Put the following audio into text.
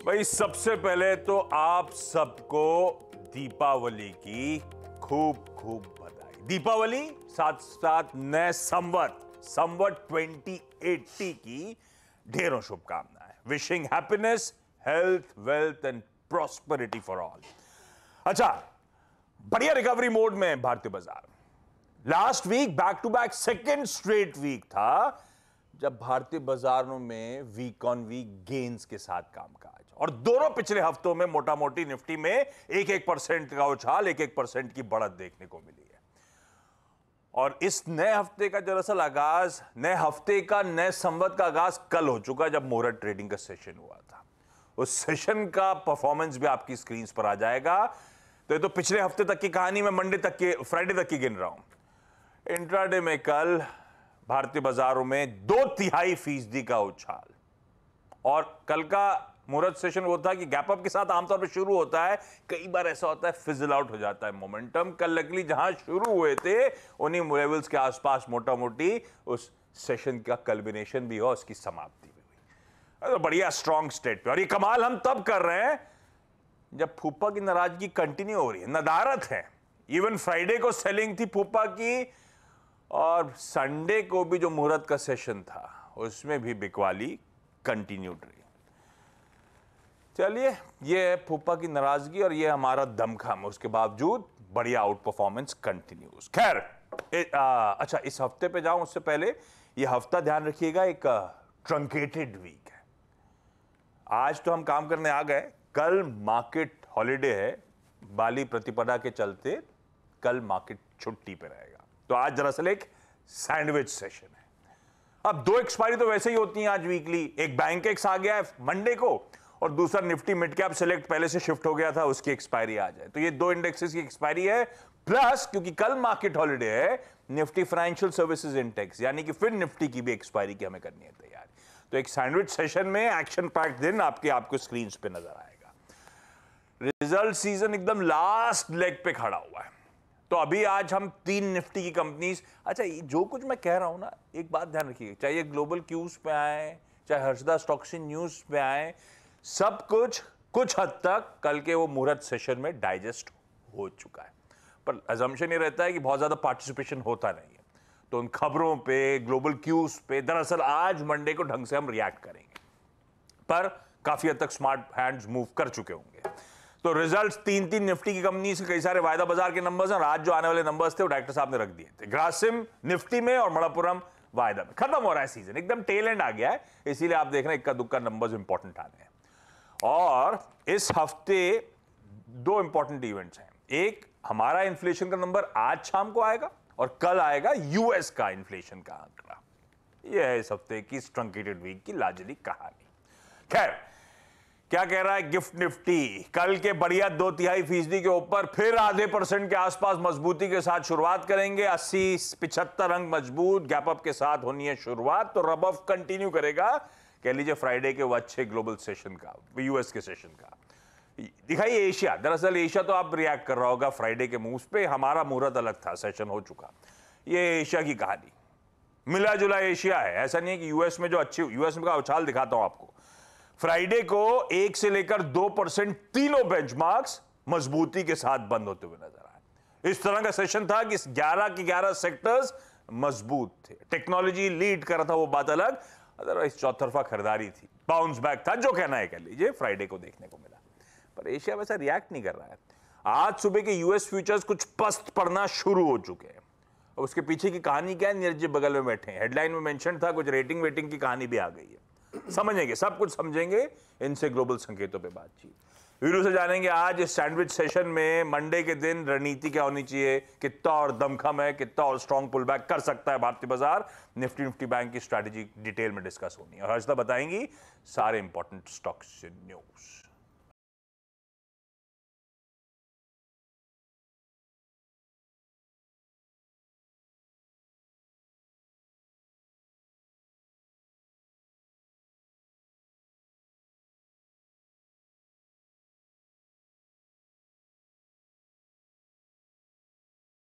भाई सबसे पहले तो आप सबको दीपावली की खूब खूब बधाई। दीपावली साथ साथ नए संवत 2080 की ढेरों शुभकामनाएं। Wishing happiness, health, wealth and prosperity for all. अच्छा, बढ़िया रिकवरी मोड में है भारतीय बाजार। Last week back to back second straight week था जब भारतीय बाजारों में वीक ऑन वीक गेन्स के साथ कामकाज, और दोनों पिछले हफ्तों में मोटा मोटी निफ्टी में 1% का उछाल, 1% की बढ़त देखने को मिली है। और इस नए हफ्ते का दरअसल आगाज, नए हफ्ते का, नए संवत का आगाज कल हो चुका जब मुहूर्त ट्रेडिंग का सेशन हुआ था। उस सेशन का परफॉर्मेंस भी आपकी स्क्रीन पर आ जाएगा। तो ये तो पिछले हफ्ते तक की कहानी, मैं मंडे तक की, फ्राइडे तक की गिन रहा हूं। इंट्राडे में कल भारतीय बाजारों में 2/3% का उछाल, और कल का मुहूर्त सेशन वो था कि गैप अप के साथ आमतौर पे शुरू होता है, कई बार ऐसा होता है फिजल आउट हो जाता है मोमेंटम। कल लकली जहां शुरू हुए थे उन्हीं लेवल्स के आसपास मोटा मोटी उस सेशन का कल्बिनेशन भी हुआ, उसकी समाप्ति भी हुई। तो बढ़िया स्ट्रॉन्ग स्टेट पे। और ये कमाल हम तब कर रहे हैं जब फूफा की नाराजगी कंटिन्यू हो रही है, नदारत है। इवन फ्राइडे को सेलिंग थी फूफा की, और संडे को भी जो मुहूर्त का सेशन था उसमें भी बिकवाली कंटिन्यूड रही। चलिए, ये है फूफा की नाराजगी और ये हमारा दमखम, उसके बावजूद बढ़िया आउट परफॉर्मेंस कंटिन्यूज। खैर, अच्छा, इस हफ्ते पे जाऊं उससे पहले ये हफ्ता ध्यान रखिएगा एक ट्रंकेटेड वीक है। आज तो हम काम करने आ गए, कल मार्केट हॉलीडे है, बाली प्रतिपदा के चलते कल मार्केट छुट्टी पे रहेगा। तो आज दरअसल एक सैंडविच सेशन है। अब 2 एक्सपायरी तो वैसे ही होती हैं आज वीकली। एक बैंक एक्स आ गया है मंडे को, और दूसरा निफ्टी मिड कैप सेलेक्ट पहले से शिफ्ट हो गया था, उसकी एक्सपायरी आ जाए। तो ये 2 इंडेक्सेस की एक्सपायरी है। प्लस क्योंकि कल मार्केट हॉलीडे है, निफ्टी फाइनेंशियल सर्विसेज इंडेक्स, यानी कि फिर निफ्टी की भी एक्सपायरी की हमें करनी है तैयारी। तो एक सैंडविच सेशन में एक्शन पैक्ड दिन आपको स्क्रीन पे नजर आएगा। रिजल्ट सीजन एकदम लास्ट लेग पे खड़ा हुआ है। तो अभी आज हम 3 निफ्टी की कंपनीज, अच्छा जो कुछ मैं कह रहा हूं ना, एक बात ध्यान रखिए, चाहे ग्लोबल क्यूज पे आए, चाहे हर्षदा स्टॉक्सिन न्यूज पे आए, सब कुछ हद तक कल के वो मुहूर्त सेशन में डाइजेस्ट हो चुका है। पर अजम्पशन ये रहता है कि बहुत ज्यादा पार्टिसिपेशन होता नहीं है, तो उन खबरों पे, ग्लोबल क्यूज पे दरअसल आज मंडे को ढंग से हम रिएक्ट करेंगे। पर काफी हद तक स्मार्ट हैंड्स मूव कर चुके होंगे। तो रिजल्ट्स 3 निफ्टी की कंपनी से, कई सारे वायदा बाजार के नंबर्स हैं, और आज जो आने वाले नंबर्स थे वो डायरेक्टर साहब ने रख दिए थे। ग्रासिम निफ्टी में और मणप्पुरम वायदा में। खत्म हो रहा है सीजन, एकदम टेल एंड आ गया है, इसीलिए आप देख रहे हैं इक्का दुक्का नंबर्स इंपॉर्टेंट आने हैं। और इस हफ्ते 2 इंपॉर्टेंट इवेंट्स हैं। एक, हमारा इन्फ्लेशन का नंबर आज शाम को आएगा, और कल आएगा यूएस का इन्फ्लेशन का आंकड़ा। यह है इस हफ्ते की ट्रंकेटेड वीक की लाजली कहानी। खैर, क्या कह रहा है गिफ्ट निफ्टी? कल के बढ़िया 2/3% के ऊपर फिर आधे % के आसपास मजबूती के साथ शुरुआत करेंगे। 80-75 अंक मजबूत गैप अप के साथ होनी है शुरुआत। तो रब ऑफ कंटिन्यू करेगा, कह लीजिए फ्राइडे के वो अच्छे ग्लोबल सेशन का, यूएस के सेशन का। दिखाइए एशिया, दरअसल एशिया तो आप रिएक्ट कर रहा होगा फ्राइडे के मूव्स पे, हमारा मुहूर्त अलग था, सेशन हो चुका। ये एशिया की कहानी, मिला जुला एशिया है। ऐसा नहीं है कि यूएस में जो अच्छी, यूएस का उछाल दिखाता हूं आपको। फ्राइडे को 1 से लेकर 2% तीनों बेंचमार्क्स मजबूती के साथ बंद होते हुए नजर आए। इस तरह का सेशन था कि 11 के 11 सेक्टर्स मजबूत थे। टेक्नोलॉजी लीड कर रहा था, वो बात अलग, अदरवाइज चौतरफा खरीदारी थी, बाउंस बैक था, जो कहना है कह लीजिए, फ्राइडे को देखने को मिला। पर एशिया वैसा रिएक्ट नहीं कर रहा है। आज सुबह के यूएस फ्यूचर्स कुछ पस्त पड़ना शुरू हो चुके हैं। और उसके पीछे की कहानी क्या है? नीरज जी बगल में बैठे हैं, हेडलाइन में मेंशन था, कुछ रेटिंग वेटिंग की कहानी भी आ गई है। समझेंगे, सब कुछ समझेंगे इनसे ग्लोबल संकेतों पे बातचीत। वीडियो से जानेंगे आज इस सैंडविच सेशन में मंडे के दिन रणनीति क्या होनी चाहिए, कितना और दमखम है, कितना और स्ट्रॉन्ग पुल बैक कर सकता है भारतीय बाजार। निफ्टी बैंक की स्ट्रैटेजी डिटेल में डिस्कस होनी है, और हर्षदा बताएंगी सारे इंपॉर्टेंट स्टॉक्स न्यूज।